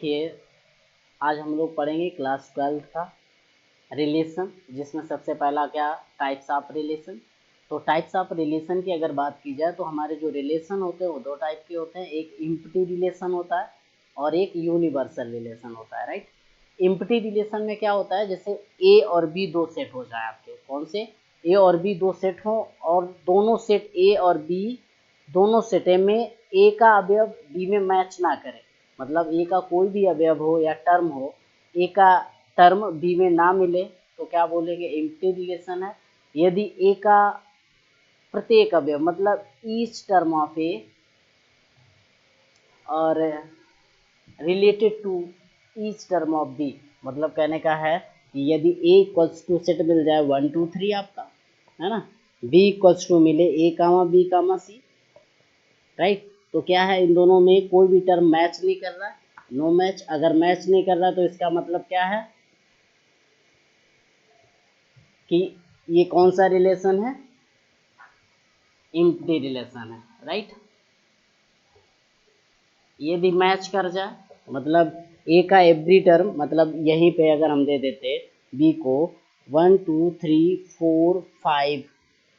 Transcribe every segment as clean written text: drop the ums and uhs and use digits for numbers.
कि आज हम लोग पढ़ेंगे क्लास 12 का रिलेशन, जिसमें सबसे पहला क्या टाइप्स ऑफ रिलेशन। तो टाइप्स ऑफ रिलेशन की अगर बात की जाए तो हमारे जो रिलेशन होते हैं वो दो टाइप के होते हैं। एक इम्पटी रिलेशन होता है और एक यूनिवर्सल रिलेशन होता है, राइट। इम्पटी रिलेशन में क्या होता है, जैसे ए और बी दो सेट हो जाए आपके, कौन से ए और बी दो सेट हो और दोनों सेट ए और बी दोनों सेट में ए का अवयव बी में मैच ना करे, मतलब ए का कोई भी अवयव हो या टर्म हो, ए का टर्म बी में ना मिले तो क्या बोलेंगे, एम्प्टी रिलेशन है। यदि ए का प्रत्येक अवयव मतलब ईच टर्म ऑफ ए और related to each term of B, मतलब कहने का है कि यदि ए इक्वल्स टू सेट मिल जाए 1 2 3 आपका, है ना, बी इक्वल्स टू मिले ए कामा बी कामा सी, राइट। तो क्या है, इन दोनों में कोई भी टर्म मैच नहीं कर रहा है, नो मैच। अगर मैच नहीं कर रहा तो इसका मतलब क्या है कि ये कौन सा रिलेशन है, एम्प्टी रिलेशन है, राइट। यदि मैच कर जाए मतलब ए का एवरी टर्म, मतलब यहीं पे अगर हम दे देते बी को 1 2 3 4 5,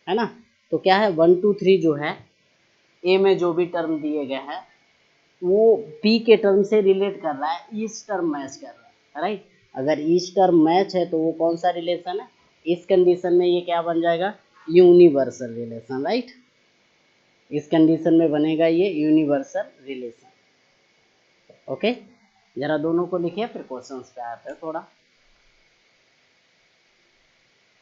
है ना, तो क्या है 1 2 3 जो है ए में जो भी टर्म दिए गए हैं वो बी के टर्म से रिलेट कर रहा है, ईच टर्म मैच कर रहा है, राइट। अगर ईच टर्म मैच है तो वो कौन सा रिलेशन है, इस कंडीशन में ये क्या बन जाएगा, यूनिवर्सल रिलेशन, राइट। इस कंडीशन में बनेगा ये यूनिवर्सल रिलेशन। ओके, जरा दोनों को लिखिए फिर क्वेश्चंस पे आते हैं थोड़ा।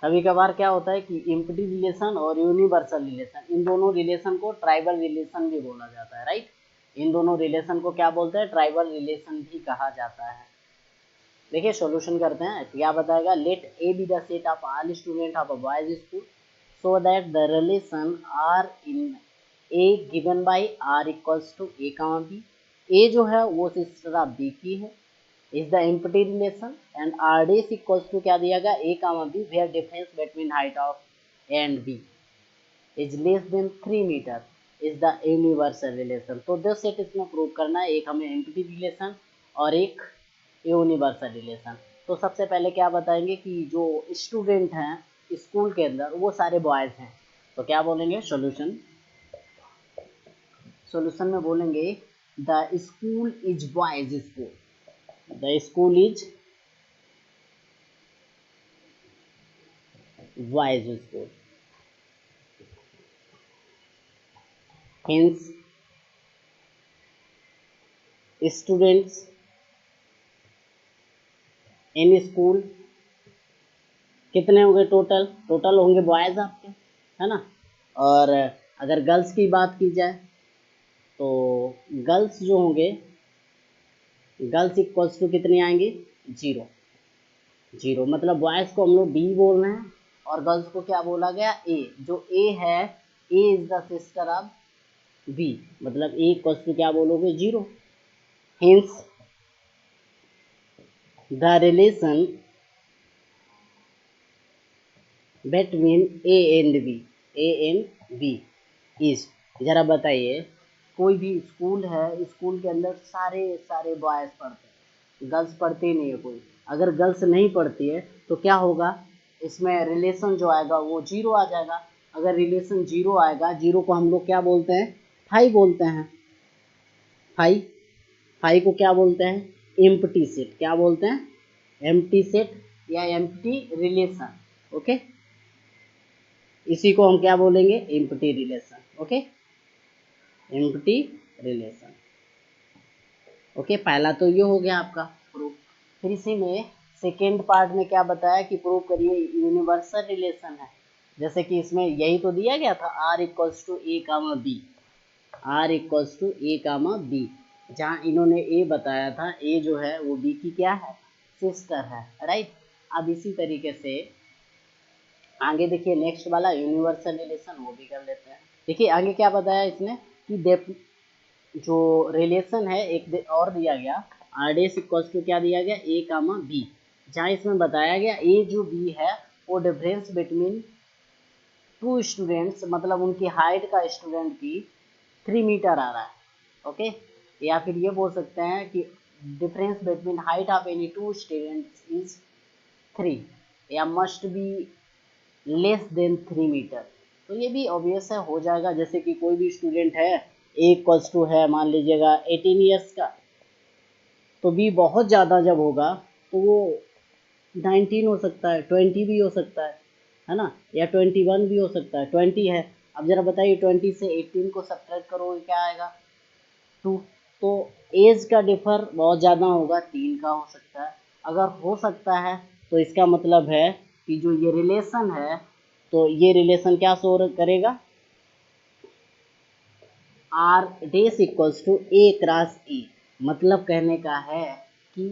कभी कभार क्या होता है कि इम्पटी रिलेशन और यूनिवर्सल रिलेशन, इन दोनों रिलेशन को ट्राइबल रिलेशन भी बोला जाता है, राइट। इन दोनों रिलेशन को क्या बोलते हैं, ट्राइबल रिलेशन भी कहा जाता है। देखिए सॉल्यूशन करते हैं, क्या बताएगा, let A be the set of all student of a boys school so that the relation R in A given by R equals to A comma B. A जो है वो सिस्टर ऑफ बी की है, is the empty relation, and R D equals to क्या दिया गया, A comma B where difference between height of A and B is less than 3 metre is the universal relation. तो दो set इसमें prove करना है, एक हमें एम्प्टी रिलेशन और एक यूनिवर्सल रिलेशन। तो सबसे पहले क्या बताएंगे कि जो स्टूडेंट हैं स्कूल के अंदर वो सारे बॉयज हैं, तो क्या बोलेंगे सॉल्यूशन, सॉल्यूशन में बोलेंगे the school is boys school, the school is boys school, hence students in school कितने होंगे, टोटल टोटल होंगे बॉयज आपके, है ना। और अगर गर्ल्स की बात की जाए तो गर्ल्स जो होंगे, गर्ल्स इक्वल्स टू कितने आएंगे, जीरो। जीरो मतलब बॉयज को हम लोग बी बोल रहे हैं और गर्ल्स को क्या बोला गया, ए। जो ए है, A is the sister of B, मतलब ए इक्वल्स टू क्या बोलोगे, zero. Hence the relation between A and B, A and B is, जरा बताइए, कोई भी स्कूल है, स्कूल के अंदर सारे सारे बॉयज पढ़ते हैं, गर्ल्स पढ़ती ही नहीं है कोई। अगर गर्ल्स नहीं पढ़ती है तो क्या होगा, इसमें रिलेशन जो आएगा वो जीरो आ जाएगा। अगर रिलेशन जीरो आएगा, जीरो को हम लोग क्या बोलते हैं, फाई बोलते हैं। फाई, फाई को क्या बोलते हैं, एम्प्टी सेट, क्या बोलते हैं, एम्प्टी सेट या एम्प्टी रिलेशन। ओके, इसी को हम क्या बोलेंगे, empty relation. Okay, empty relation. Okay, पहला तो ये हो गया आपका प्रूफ। फिर इसी में सेकेंड पार्ट में क्या बताया कि प्रूव करिए यूनिवर्सल रिलेशन है। जैसे कि इसमें यही तो दिया गया था, R equals to A comma B, R equals to A comma B, जहाँ इन्होंने ए बताया था, ए जो है वो बी की क्या है, सिस्टर है, राइट। अब इसी तरीके से आगे देखिए नेक्स्ट वाला यूनिवर्सल रिलेशन, वो भी कर लेते हैं। देखिए आगे क्या बताया इसने कि जो रिलेशन है एक और दिया गया, R D S equals to क्या दिया गया, ए कामा बी, जहाँ इसमें बताया गया ए जो बी है वो डिफरेंस बिटवीन टू स्टूडेंट्स, मतलब उनकी हाइट का स्टूडेंट की 3 मीटर आ रहा है। ओके, या फिर ये बोल सकते हैं कि difference between height of any two students is 3 या must be less than 3 metre. तो ये भी ऑब्वियस है, हो जाएगा। जैसे कि कोई भी स्टूडेंट है, ए इक्वल्स टू है मान लीजिएगा 18 ईयर्स का, तो बी बहुत ज़्यादा जब होगा तो वो 19 हो सकता है, 20 भी हो सकता है ना, या 21 भी हो सकता है, 20 है। अब जरा बताइए 20 से 18 को सब्ट्रैक्ट करोगे क्या आएगा? 2। तो एज का डिफर बहुत ज़्यादा होगा, 3 का हो सकता है। अगर हो सकता है तो इसका मतलब है कि जो ये रिलेशन है, तो ये रिलेशन क्या शो करेगा? R does equals to A cross A. मतलब कहने का है कि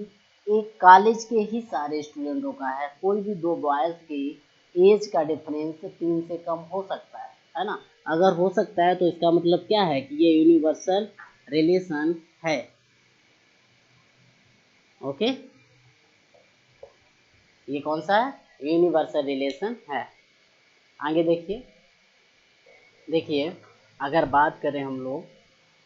एक कॉलेज के ही सारे स्टूडेंटों का है, कोई भी दो बॉयज़ की एज का डिफरेंस 3 से कम हो सकता है ना। अगर हो सकता है तो इसका मतलब क्या है कि ये यूनिवर्सल रिलेशन है। ओके, ये कौन सा है? यूनिवर्सल रिलेशन है। आगे देखिए, देखिए अगर बात करें हम लोग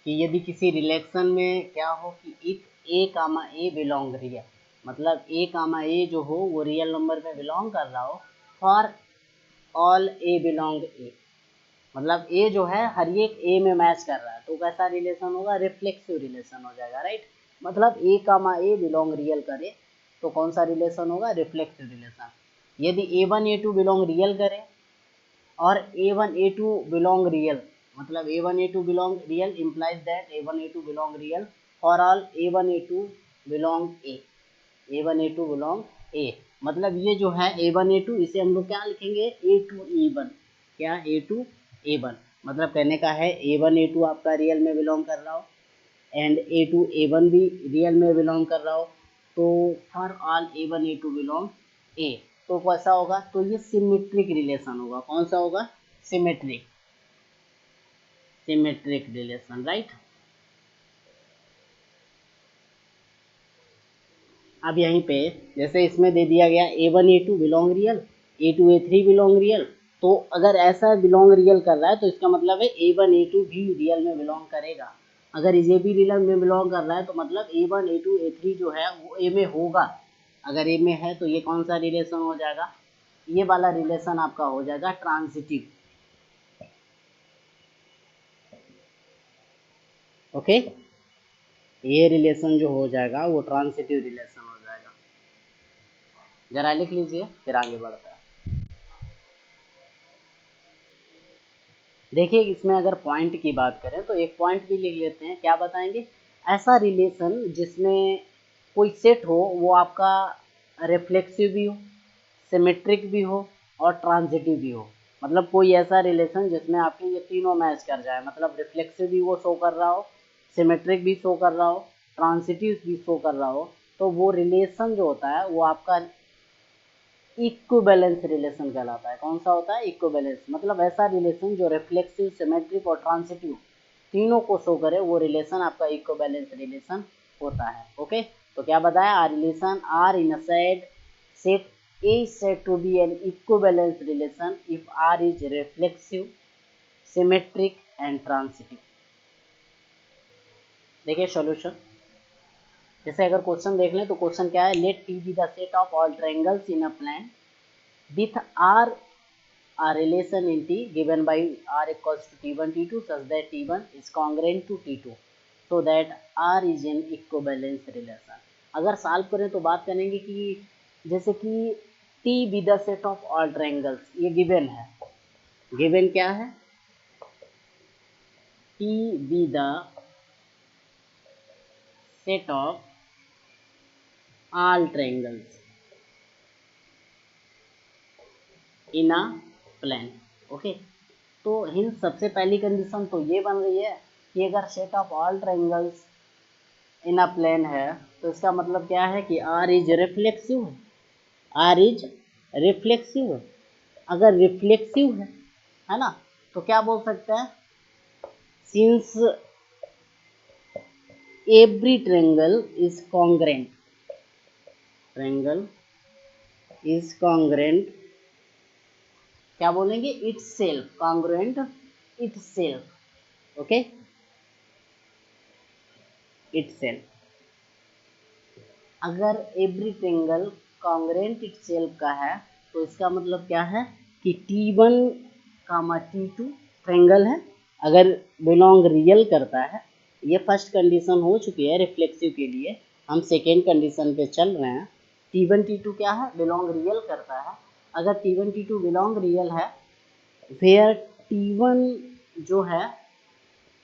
कि यदि किसी रिलेशन में क्या हो कि if A comma A belong real, मतलब ए कामा ए जो हो वो रियल नंबर में बिलोंग कर रहा हो, for all A belong A, मतलब ए जो है हर एक ए में मैच कर रहा है, तो कैसा रिलेशन होगा? रिफ्लेक्सिव रिलेशन हो जाएगा, राइट। मतलब A comma A belong real करे तो कौन सा रिलेशन होगा? Reflexive relation. यदि A one A two belong real करे और A one A two belong real, मतलब A one A two belong real implies that A one A two belong real for all A one A two belong A, A one A two belong A. मतलब ये जो है A one A to, इसे हम लोग क्या लिखेंगे? A two A one. क्या? A two A one. मतलब कहने का है ए वन ए टू आपका रियल में बिलोंग कर रहा हो and A two A one भी रियल में बिलोंग कर रहा हो, तो for all A one A two belong A, तो कैसा होगा? तो ये सिमेट्रिक रिलेशन होगा। कौन सा होगा? Symmetric, symmetric relation, right. अब यहीं पे जैसे इसमें दे दिया गया A one A two belong real, A two A three belong real, तो अगर ऐसा बिलोंग रियल कर रहा है तो इसका मतलब है ए वन ए टू भी रियल में बिलोंग करेगा। अगर ये भी रियल में बिलोंग कर रहा है तो मतलब A one A two A three जो है वो ए में होगा। अगर ए में है तो ये कौन सा रिलेशन हो जाएगा? ये वाला रिलेशन आपका हो जाएगा ट्रांजिटिव। ओके, ये रिलेशन जो हो जाएगा वो ट्रांजिटिव रिलेशन हो जाएगा। जरा लिख लीजिए फिर आगे बढ़ता है। देखिए इसमें अगर पॉइंट की बात करें तो एक पॉइंट भी लिख लेते हैं। क्या बताएंगे? ऐसा रिलेशन जिसमें कोई सेट हो वो आपका रिफ्लेक्सिव भी हो, सिमेट्रिक भी हो और ट्रांजिटिव भी हो। मतलब कोई ऐसा रिलेशन जिसमें आपके ये तीनों मैच कर जाए, मतलब रिफ्लेक्सिव भी वो शो कर रहा हो, सिमेट्रिक भी शो कर रहा हो, ट्रांजिटिव भी शो कर रहा हो, तो वो रिलेशन जो होता है वो आपका इक्विवेलेंस रिलेशन कहलाता है। कौन सा होता है? इक्विवेलेंस। मतलब ऐसा रिलेशन जो रिफ्लेक्सिव, सिमेट्रिक और ट्रांजिटिव तीनों को शो करे, वो रिलेशन आपका इक्विवेलेंस रिलेशन होता है। ओके, तो क्या बताया? R relation R in a set A is said to be an equivalence relation if R is reflexive, symmetric and transitive। देखिए सॉल्यूशन, जैसे अगर क्वेश्चन देख लें तो क्वेश्चन क्या है? Let T be the set of all triangles in a plane with R a relation in T given by R equals to T1 T2 such that T1 is congruent to T2 so that R is in equivalence relation। अगर solve करें तो बात करेंगे कि जैसे कि T be the set of all triangles, ये given है। गिवन क्या है? T be the set of all triangles in a plane। Okay, तो हिंस सबसे पहली कंडीशन तो ये बन रही है कि अगर set of all triangles in a plane है तो इसका मतलब क्या है कि आर इज रिफ्लेक्सिव है। आर इज रिफ्लेक्सिव है। अगर रिफ्लेक्सिव है ना, तो क्या बोल सकते हैं? Since every triangle is congruent, triangle is congruent, क्या बोलेंगे? It's self, congruent it's self. Okay, it's self. अगर एवरी ट्रेंगल कॉन्ग्रेंट इटसेल्फ का है तो इसका मतलब क्या है कि T1 कामा T2 ट्रेंगल है अगर बिलोंग रियल करता है। ये फर्स्ट कंडीशन हो चुकी है रिफ्लेक्सिव के लिए, हम सेकेंड कंडीशन पे चल रहे हैं। T1 T2 क्या है, बिलोंग रियल करता है। अगर T1 T2 बिलोंग रियल है वेयर T1 जो है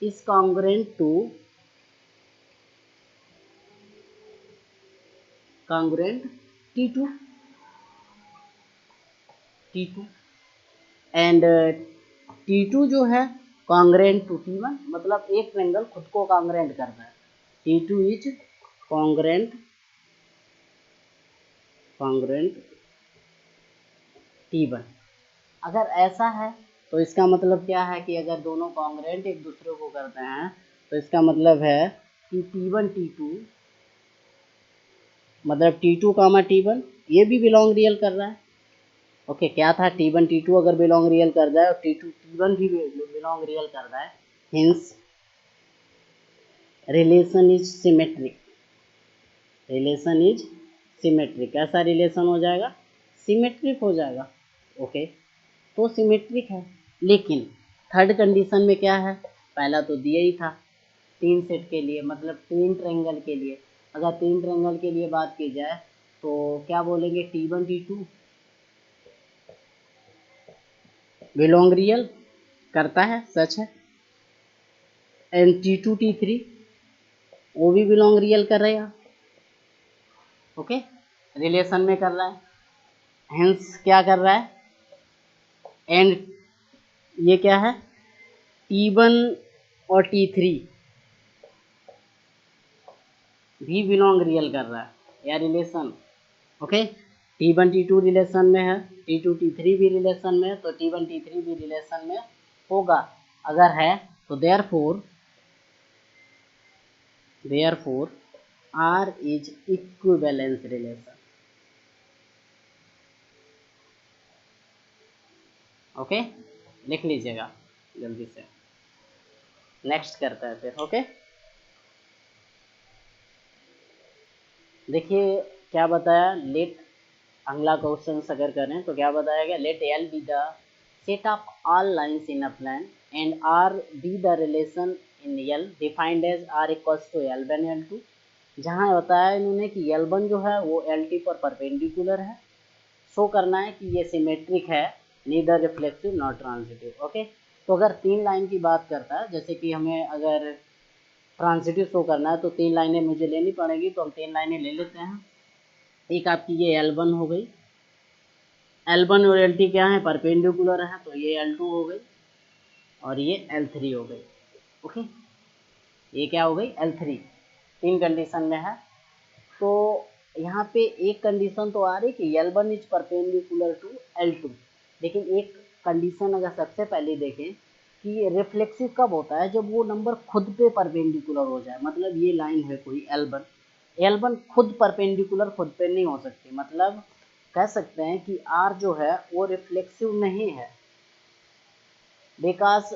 is congruent to T2 and T2 जो है कॉन्ग्रेंट टू T1, मतलब एक ट्रेंगल खुद को कॉन्ग्रेंट करता है। T2 is congruent T1। अगर ऐसा है तो इसका मतलब क्या है कि अगर दोनों कॉन्ग्रेंट एक दूसरे को करते हैं तो इसका मतलब है कि T1 T2 मतलब T2 कामा T1 ये भी बिलोंग रियल कर रहा है। ओके क्या था, T1 T2 अगर बिलोंग रियल कर रहा है और T2 T1 भी बिलोंग रियल कर रहा है, hints relation is symmetric. Relation is symmetric, कैसा रिलेशन हो जाएगा, सिमेट्रिक हो जाएगा। ओके तो सिमेट्रिक है। लेकिन थर्ड कंडीशन में क्या है, पहला तो दिया ही था 3 सेट के लिए, मतलब 3 ट्रायंगल के लिए। अगर 3 ट्रायंगल के लिए बात की जाए तो क्या बोलेंगे, T1 T2 बिलोंग रियल करता है, सच है। एंड T2 T3 वो भी बिलोंग रियल कर रहेगा। ओके रिलेशन में कर रहा है, हेंस क्या कर रहा है, एंड ये क्या है, T1 और T3 भी बिलोंग रियल कर रहा है या relation. Okay T1 T2 relation में है, T2 T3 भी रिलेशन में है, तो T1 T3 भी रिलेशन में होगा। अगर है तो therefore R is equivalence relation. Okay लिख लीजिएगा जल्दी से, नेक्स्ट करता है फिर। ओके देखिए क्या बताया, लेट अगला क्वेश्चन अगर करें तो क्या बताया गया, let L be the set of all lines in a plane and R be the relation in L defined as R equals to L1 L2। जहाँ बताया इन्होंने कि L1 जो है वो LT पर परपेंडिकुलर है, शो करना है कि ये सिमेट्रिक है, neither reflexive not transitive. Okay तो अगर 3 लाइन की बात करता है, जैसे कि हमें अगर ट्रांजिटिव शो करना है तो 3 लाइनें मुझे लेनी पड़ेगी, तो हम 3 लाइनें ले लेते हैं। एक आपकी ये L1 हो गई, L1 और LT क्या है, परपेंडिकुलर है, तो ये L2 हो गई और ये L3 हो गई। ओके ये क्या हो गई, L3। 3 कंडीशन में है, तो यहाँ पे एक कंडीशन तो आ रही कि L1 is perpendicular to L2, लेकिन एक कंडीशन अगर सबसे पहले देखें कि रिफ्लेक्सिव कब होता है, जब वो नंबर खुद पे परपेंडिकुलर हो जाए। मतलब ये लाइन है कोई L1 खुद परपेंडिकुलर खुद पे नहीं हो सकती, मतलब कह सकते हैं कि R जो है वो रिफ्लेक्सिव नहीं है, because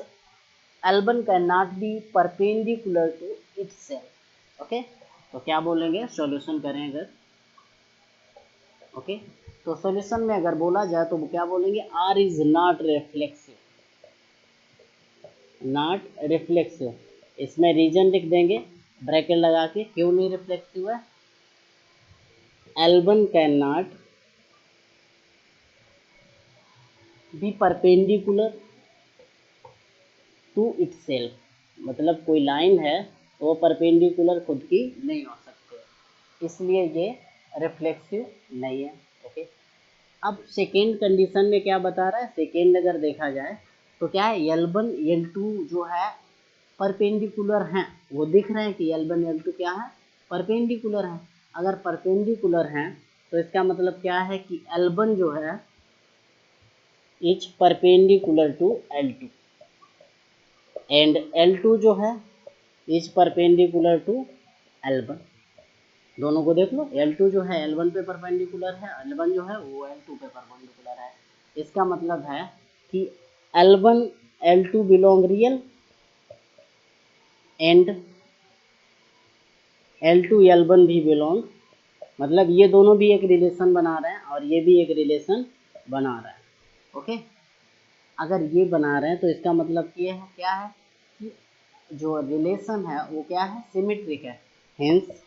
L1 can not be perpendicular to itself. Okay तो क्या बोलेंगे, सॉल्यूशन करें अगर, ओके तो सॉल्यूशन में अगर बोला जाए तो क्या बोलेंगे, R is not reflexive, not reflexive. इसमें रीजन लिख देंगे ब्रैकेट लगा के, क्यों नहीं रिफ्लेक्सिव है, L1 can not be perpendicular to itself, मतलब कोई लाइन है तो वो परपेंडिकुलर खुद की नहीं हो सकते, इसलिए ये रिफ्लेक्सिव नहीं है। ओके अब सेकेंड कंडीशन में क्या बता रहा है, सेकेंड अगर देखा जाए तो क्या है, L1 L2 जो है परपेंडिकुलर हैं, वो दिख रहे हैं कि L1 L2 क्या है, परपेंडिकुलर है। अगर परपेंडिकुलर हैं तो इसका मतलब क्या है कि L1 जो है is perpendicular to L2 and L2 जो है इज परपेंडिकुलर टू L1। दोनों को देख लो, L2 जो है L1 पे परपेंडिकुलर है, L1 जो है वो L2 पे परपेंडिकुलर है। इसका मतलब है कि L1 L2 belong real and L2 L1 भी बिलोंग, मतलब ये दोनों भी एक रिलेशन बना रहे हैं और ये भी एक रिलेशन बना रहा है। ओके, अगर ये बना रहे हैं तो इसका मतलब ये है क्या है कि जो रिलेशन है वो क्या है, सिमेट्रिक है। Hence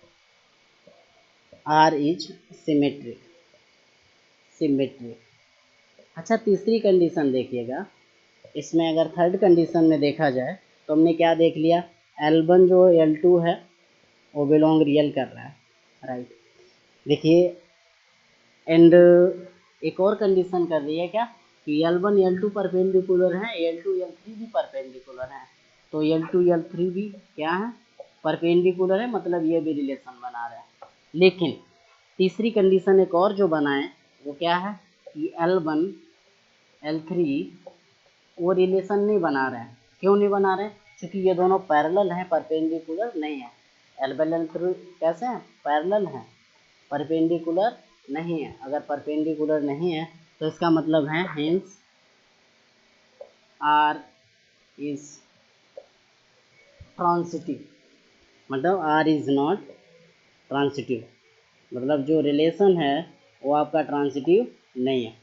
R is symmetric, symmetric. अच्छा, तीसरी कंडीशन देखिएगा, इसमें अगर थर्ड कंडीशन में देखा जाए तो हमने क्या देख लिया, L1 जो L2 है वो बिलोंग रियल कर रहा है, राइट। देखिए, एंड एक और कंडीशन कर रही है क्या कि L1 L2 परपेंडिकुलर है, L2 L3 भी परपेंडिकुलर है, तो L2 L3 भी क्या है, परपेंडिकुलर है, मतलब ये भी रिलेशन बना रहे हैं। लेकिन तीसरी कंडीशन एक और जो बनाए वो क्या है कि L1 L3 वो रिलेशन नहीं बना रहे हैं। क्यों नहीं बना रहे हैं, क्योंकि ये दोनों पैरेलल हैं, परपेंडिकुलर नहीं है। L1 L3 कैसे हैं, पैरेलल हैं, परपेंडिकुलर नहीं है। अगर परपेंडिकुलर नहीं है तो इसका मतलब है हेंस आर इज ट्रांसिटिव, मतलब आर इज नॉट ट्रांसिटिव, मतलब जो रिलेशन है वो आपका ट्रांसिटिव नहीं है।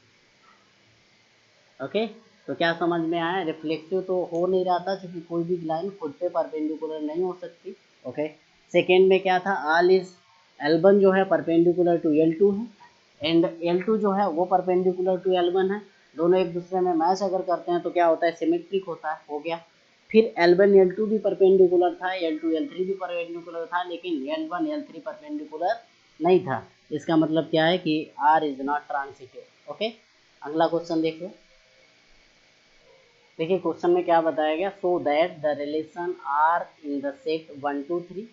ओके, तो क्या समझ में आया, रिफ्लेक्सिव तो हो नहीं रहा था क्योंकि कोई भी लाइन खुद पे परपेंडिकुलर नहीं हो सकती। ओके, सेकेंड में क्या था, आल इज L1 जो है परपेंडिकुलर टू L2 है, एंड L2 जो है वो परपेंडिकुलर टू L1 है। दोनों एक दूसरे में मैच अगर करते हैं तो क्या होता है, सिमेट्रिक होता है, हो गया। फिर L1 L2 भी परपेंडिकुलर था, L2 L3 भी परपेंडिकुलर था, लेकिन L1 L3 परपेंडिकुलर नहीं था। इसका मतलब क्या है कि R is not transitive. Okay, अगला क्वेश्चन देखिए। देखिए क्वेश्चन में क्या बताया गया, so that the relation R in the set 1 2 3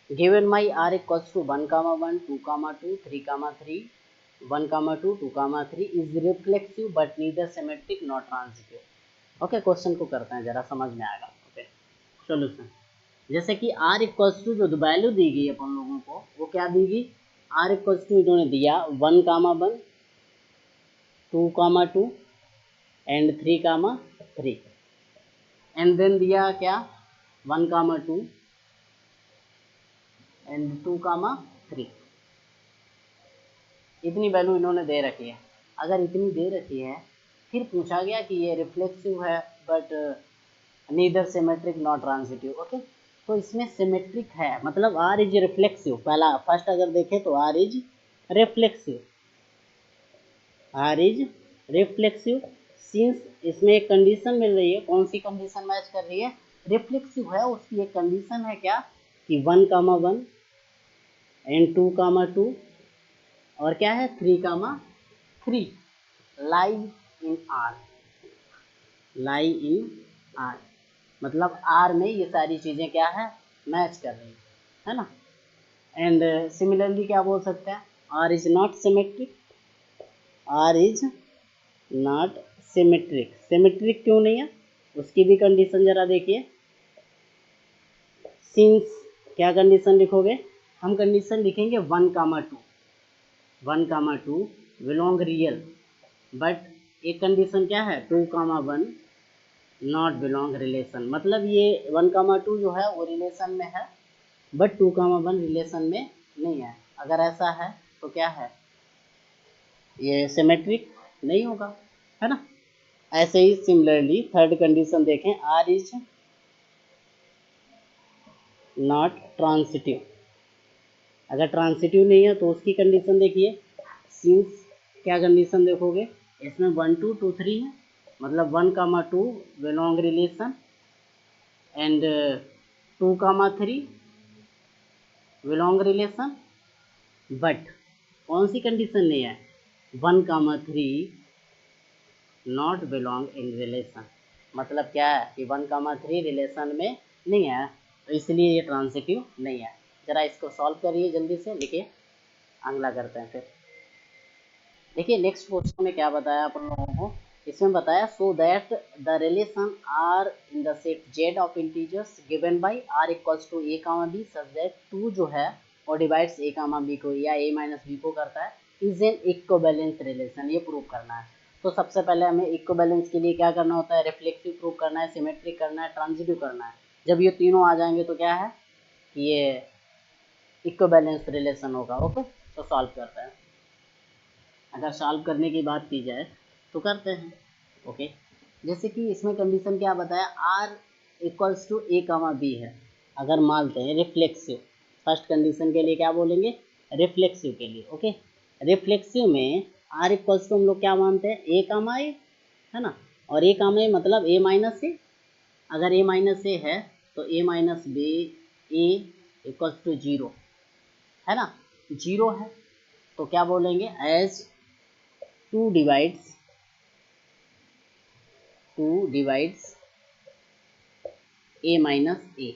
given by R equals to 1 1 2 2 3 3 1 2 2 3 is reflexive but neither symmetric not transitive. Okay, question को करते हैं, जरा समझ में आएगा। ओके, सोल्यूशन, जैसे कि आर इक्वल्स टू जो वैल्यू दी गई अपन लोगों को वो क्या दी गई, आर इक्वल्स टू इन्होंने दिया 1 1 2 2 एंड 3 3, एंड देन दिया क्या 1 2 एंड 2 3। इतनी वैल्यू इन्होंने दे रखी है। अगर इतनी दे रखी है, फिर पूछा गया कि ये रिफ्लेक्सिव है but neither symmetric not transitive. Okay, तो इसमें सिमेट्रिक है, मतलब आर इज रिफ्लेक्सिव। पहला फर्स्ट अगर देखें तो R is reflexive, R is reflexive. Since इसमें एक कंडीशन मिल रही है, कौन सी कंडीशन मैच कर रही है, रिफ्लेक्सिव है, उसकी एक कंडीशन है क्या कि 1 1 एंड 2 2 और क्या है 3 3 lie in R, lie in R, मतलब आर में ये सारी चीज़ें क्या है, मैच कर रही है ना। एंड सिमिलरली क्या बोल सकते हैं, R is not symmetric, R is not symmetric. Symmetric क्यों नहीं है, उसकी भी कंडीशन जरा देखिए। सिंस क्या कंडीशन लिखोगे, हम कंडीशन लिखेंगे 1 2 1 2 बिलोंग रियल, बट एक कंडीशन क्या है 2 1 नॉट बिलोंग रिलेशन, मतलब ये 1 2 जो है वो रिलेशन में है बट 2 1 रिलेशन में नहीं है। अगर ऐसा है तो क्या है, ये सिमेट्रिक नहीं होगा, है ना। ऐसे ही सिमिलरली थर्ड कंडीशन देखें, आर इज नॉट ट्रांसिटिव। अगर ट्रांसिटिव नहीं है तो उसकी कंडीशन देखिए, सिंस क्या कंडीशन देखोगे, इसमें 1 2 2 3 है, मतलब 1 2 belong relation and 2 3 belong relation, but कौन सी कंडीशन नहीं है, 1 3 नॉट बिलोंग इन रिलेशन, मतलब क्या है कि 1 3 रिलेशन में नहीं है, तो इसलिए ये ट्रांसिटिव नहीं है। जरा इसको सॉल्व करिए जल्दी से, लिखिए, अगला करते हैं फिर। देखिए नेक्स्ट क्वेश्चन में क्या बताया अपन लोगों को, इसमें बताया so that the relation R in the set Z of integers given by R equals to A comma B such that 2 जो है और डिवाइड्स ए कामा बी को या ए माइनस बी को करता है, इज एन इक्विवेलेंस रिलेशन, ये प्रूव करना है। तो सबसे पहले हमें इक्विवेलेंस के लिए क्या करना होता है, रिफ्लेक्सिव प्रूव करना है, सिमेट्रिक करना है, ट्रांजिटिव करना है। जब ये तीनों आ जाएंगे तो क्या है कि ये इक्विवेलेंस रिलेशन होगा। ओके, तो सॉल्व करते हैं। अगर सॉल्व करने की बात की जाए तो करते हैं। ओके, जैसे कि इसमें कंडीशन क्या बताया, R equals to A comma B है। अगर मानते हैं रिफ्लेक्सिव, फर्स्ट कंडीशन के लिए क्या बोलेंगे, रिफ्लेक्सिव के लिए। ओके, रिफ्लेक्सिव में आर इक्वल्स टू हम लोग क्या मानते हैं, ए कामा ए, है ना, और ए कामा ए मतलब ए माइनस ए। अगर ए माइनस ए है तो A minus B A equals two zero, है ना, जीरो है तो क्या बोलेंगे, as two divides A minus A,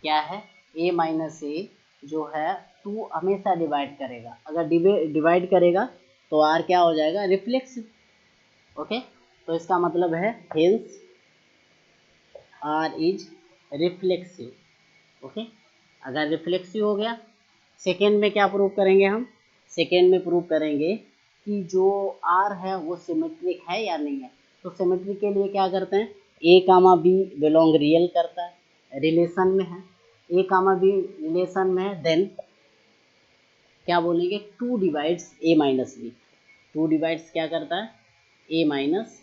क्या है, ए माइनस ए जो है टू हमेशा डिवाइड करेगा, अगर डिवाइड करेगा तो आर क्या हो जाएगा, रिफ्लेक्सिव। ओके, तो इसका मतलब है hence R is reflexive. Okay, अगर रिफ्लेक्सिव हो गया, सेकेंड में क्या प्रूव करेंगे हम, सेकेंड में प्रूव करेंगे कि जो आर है वो सिमेट्रिक है या नहीं है। तो सिमेट्रिक के लिए क्या करते हैं, ए कामा बी बिलोंग रियल करता है, रिलेशन में है, ए कामा बी रिलेशन में है, देन क्या बोलेंगे, two divides A minus B, to divides क्या करता है, ए minus,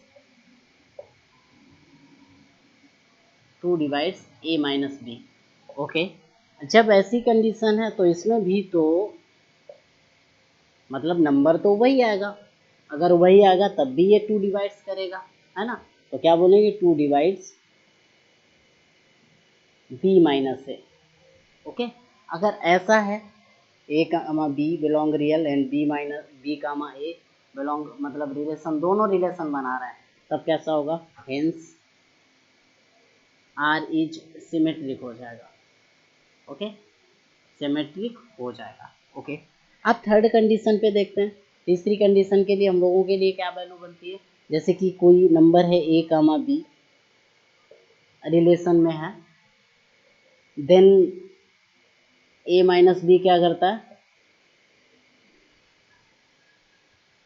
to divides A minus B. Okay, जब ऐसी कंडीशन है तो इसमें भी तो मतलब नंबर तो वही आएगा, अगर वही आएगा तब भी ये टू डिवाइड्स करेगा, है ना, तो क्या बोलेंगे, two divides B minus A. Okay, अगर ऐसा है A comma B belong real and B minus B comma A belong, मतलब रिलेशन, दोनों रिलेशन बना रहे हैं, तब कैसा होगा, हेंस आर इज सिमेट्रिक हो जाएगा। ओके, सिमेट्रिक हो जाएगा। ओके, अब थर्ड कंडीशन पे देखते हैं। तीसरी कंडीशन के लिए हम लोगों के लिए क्या वैल्यू बनती है, जैसे कि कोई नंबर है ए कामा बी रिलेशन में है, देन ए माइनस बी क्या करता है,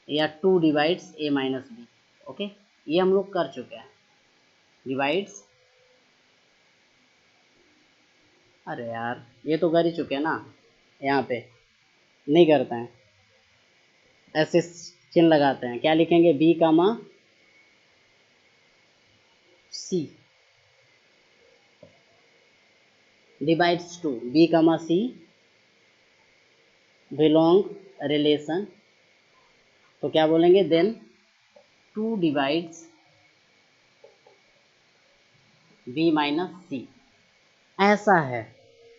या to divides A minus B. Okay, ये हम लोग कर चुके हैं, डिवाइड्स, अरे यार ये तो कर ही चुके हैं ना, यहाँ पे नहीं करते हैं, ऐसे चिन्ह लगाते हैं, क्या लिखेंगे, B comma C divides two, B comma C belong relation, तो क्या बोलेंगे, then two divides B minus C. ऐसा है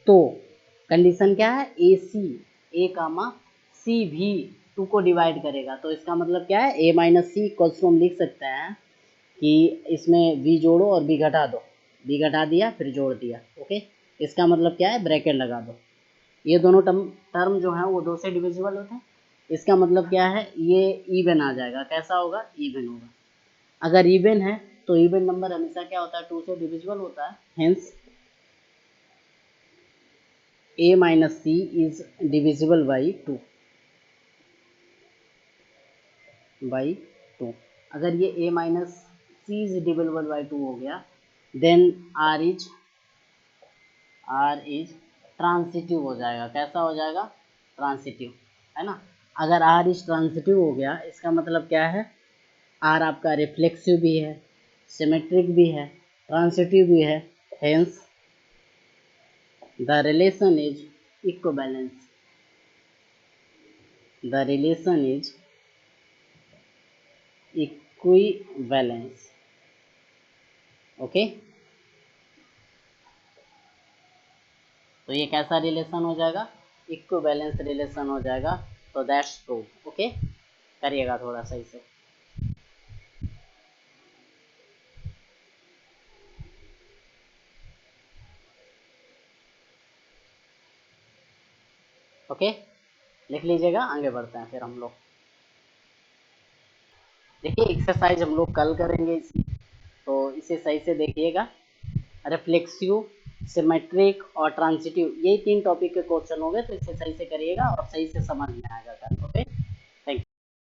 तो कंडीशन क्या है, ए सी, ए कामा सी भी टू को डिवाइड करेगा, तो इसका मतलब क्या है, ए माइनस सी इक्वल्स टू हम लिख सकते हैं कि इसमें बी जोड़ो और बी घटा दो, बी घटा दिया फिर जोड़ दिया। ओके, इसका मतलब क्या है, ब्रैकेट लगा दो, ये दोनों टर्म जो है वो दो से डिविजिबल होते हैं, इसका मतलब क्या है, ये इवन आ जाएगा, कैसा होगा, इवन होगा। अगर इवन है तो इवन नंबर हमेशा क्या होता है, टू से डिविजिबल होता है, hence a minus c is divisible by 2 by 2। अगर ये a minus c is divisible by 2 हो गया, देन r is ट्रांसिटिव हो जाएगा, कैसा हो जाएगा, ट्रांसिटिव, है ना। अगर r इज ट्रांसिटिव हो गया, इसका मतलब क्या है, r आपका रिफ्लेक्सिव भी है, सिमेट्रिक भी है, ट्रांसिटिव भी है, hence the relation is equivalence, the relation is equivalence. Okay, तो ये कैसा रिलेशन हो जाएगा, इक्विवेलेंस रिलेशन हो जाएगा, तो दैट्स प्रूफ। ओके, करिएगा थोड़ा सही से। ओके, लिख लीजिएगा, आगे बढ़ते हैं फिर हम लोग। देखिए एक्सरसाइज हम लोग कल करेंगे इसकी, तो इसे सही से देखिएगा। रिफ्लेक्सिव, सिमेट्रिक और ट्रांसिटिव, यही तीन टॉपिक के क्वेश्चन हो गए, तो इसे सही से करिएगा और सही से समझ में आएगा कल। ओके।